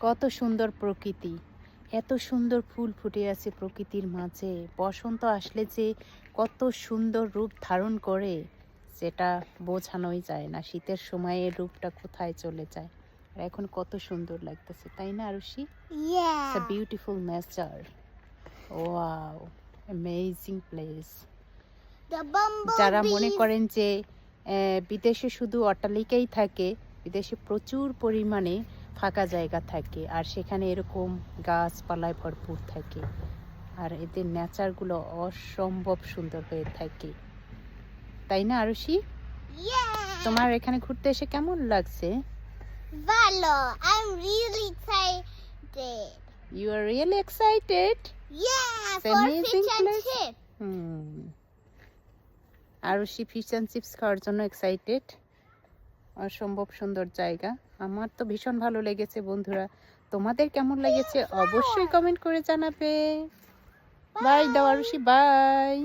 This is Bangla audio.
কত সুন্দর প্রকৃতি, এত সুন্দর ফুল ফুটে আছে প্রকৃতির মাঝে। বসন্ত আসলে যে কত সুন্দর রূপ ধারণ করে সেটা বোঝানোই যায় না। শীতের সময়ে এর রূপটা কোথায় চলে যায়। আর এখন কত সুন্দর লাগতেছে, তাই না Arushi? Yeah. It's a beautiful nature. Wow, amazing place. The bumblebee. যারা মনে করেন যে বিদেশে শুধু অট্টালিকাই থাকে, বিদেশে প্রচুর পরিমাণে ফাঁকা জায়গা থাকে আর সেখানে এরকম গাছপালায় ভরপুর থাকে আর এদের নেচারগুলো অসম্ভব সুন্দর হয়ে থাকে, তাই না আরুষি? Yeah. তোমার এখানে ঘুরতে এসে কেমন লাগছে? Valo, I'm really excited. You are really excited? Yeah, It's for amazing fish and place. chips. Arushi fish and chips খাওয়ার জন্য এক্সাইটেড। অসম্ভব সুন্দর জায়গা, আমার তো ভীষণ ভালো লেগেছে। বন্ধুরা, তোমাদের কেমন লেগেছে অবশ্যই কমেন্ট করে জানাবে। বাই দাও আরুষি, বাই।